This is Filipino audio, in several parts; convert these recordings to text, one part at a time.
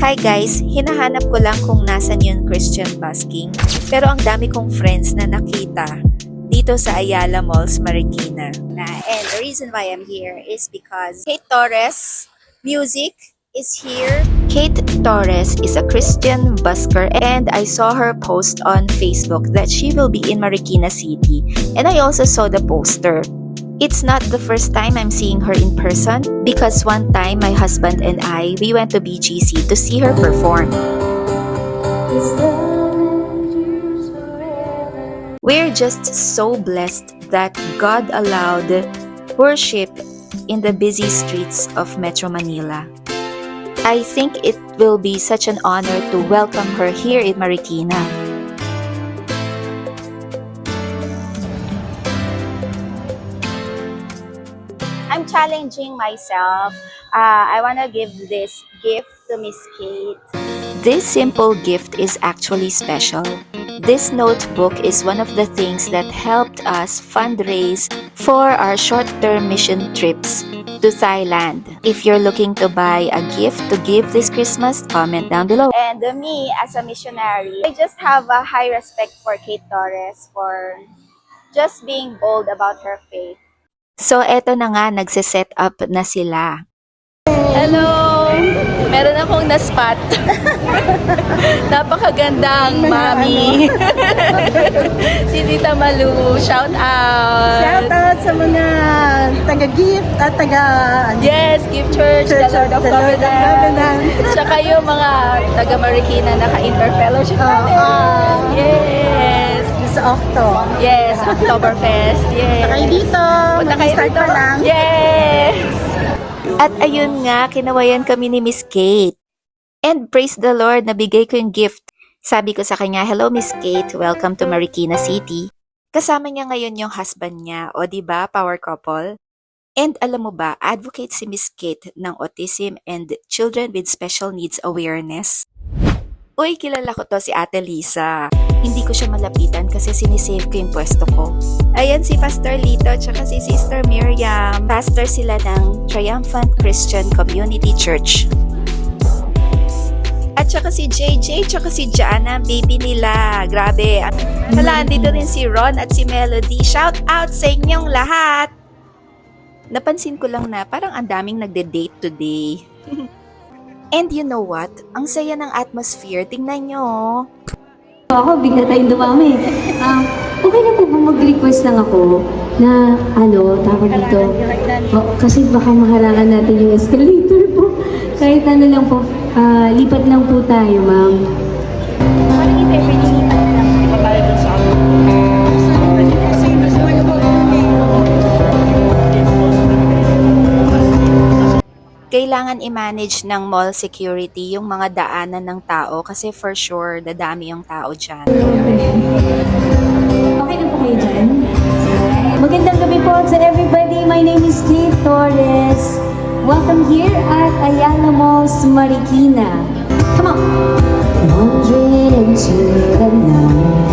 Hi guys, hinahanap ko lang kung nasan yung Christian busking, pero ang dami kong friends na nakita dito sa Ayala Malls, Marikina. And the reason why I'm here is because Kate Torres Music is here. Kate Torres is a Christian busker and I saw her post on Facebook that she will be in Marikina City, and I also saw the poster. It's not the first time I'm seeing her in person because one time my husband and we went to BGC to see her perform. We're just so blessed that God allowed worship in the busy streets of Metro Manila. I think it will be such an honor to welcome her here in Marikina. I'm challenging myself. I want to give this gift to Miss Kate. This simple gift is actually special. This notebook is one of the things that helped us fundraise for our short-term mission trips to Thailand. If you're looking to buy a gift to give this Christmas, comment down below. And me, as a missionary, I just have a high respect for Kate Torres for just being bold about her faith. So, eto na nga, nagsiset up na sila. Hello! Meron akong na-spot. Napakagandang mami. Si Tita Malu, shout out! Shout out sa mga taga-gift at Yes, Gift Church, the Lord of Covenant. Tsaka yung mga taga-Marikina naka-interfellowship natin. Yes! Sa Octo. Yes, Oktoberfest. Yes. Punta kayo dito. Punta kayo Mag-start dito. pa lang. Yes! At ayun nga, kinawayan kami ni Miss Kate. And praise the Lord, nabigay ko yung gift. Sabi ko sa kanya, hello Miss Kate, welcome to Marikina City. Kasama niya ngayon yung husband niya, o diba, power couple? And alam mo ba, advocate si Miss Kate ng autism and children with special needs awareness. Uy, kilala ko to, si Ate Lisa. Hindi ko siya malapitan kasi sinisave ko yung pwesto ko. Ayan si Pastor Lito tsaka si Sister Miriam. Pastor sila ng Triumphant Christian Community Church. At tsaka si JJ tsaka si Jana, baby nila. Grabe. Hala, andito rin si Ron at si Melody. Shout out sa inyong lahat! Napansin ko lang na parang ang daming nagde-date today. And you know what? Ang saya ng atmosphere. Tingnan nyo. Ako, bigla tayong dumami. Okay na po ba mag-request lang ako na tawag dito? Kasi baka maharangan natin yung escalator po. Kahit ano lang po, lipat lang po tayo, ma'am. Kailangan i-manage ng mall security yung mga daanan ng tao kasi for sure, dadami yung tao dyan. Okay na po kayo dyan? Magandang gabi po sa everybody. My name is Kate Torres. Welcome here at Ayala Malls, Marikina. Come on! Wandering into the night,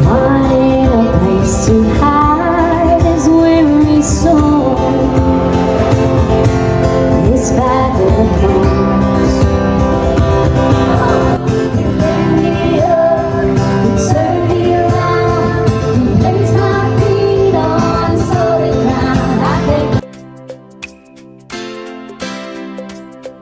wanting a place to hide as weary soul. This battle comes. Turn me around, place my feet on solid ground.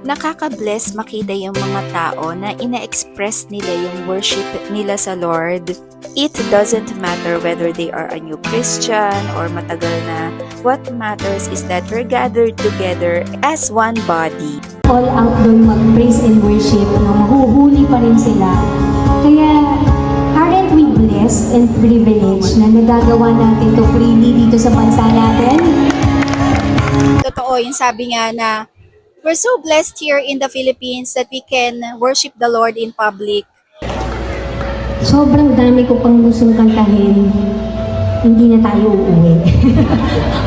Nakaka-bless makita yung mga tao na ina-express nila yung worship nila sa Lord. It doesn't matter whether they are a new Christian or matagal na. What matters is that we're gathered together as one body. All out doon mag-praise and worship, mahuhuli pa rin sila. Kaya, aren't we blessed and privileged na nagagawa natin to freely dito sa bansa natin? Totoo, yung sabi nga na we're so blessed here in the Philippines that we can worship the Lord in public. Sobrang dami ko pang gustong kantahin. Hindi na tayo uuwi.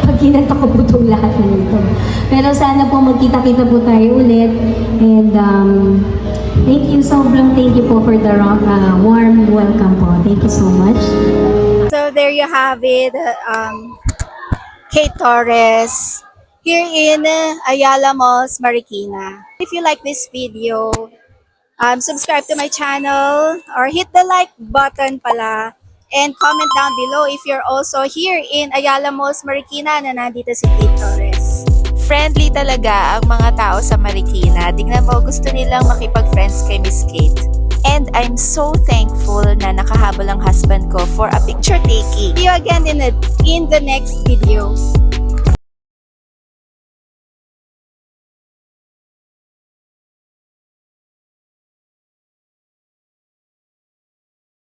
Pag kinanta ko po itong lahat nito. Pero sana po magkita-kita po tayo ulit. And thank you, sobrang thank you po for the warm welcome po. Thank you so much. So there you have it. Kate Torres here in Ayala Malls, Marikina. If you like this video, subscribe to my channel or hit the like button pala and comment down below if you're also here in Ayala Malls, Marikina na nandito si Kate Torres. Friendly talaga ang mga tao sa Marikina. Tingnan mo, gusto nilang makipag-friends kay Miss Kate. And I'm so thankful na nakahabol ang husband ko for a picture taking. See you again in the next video.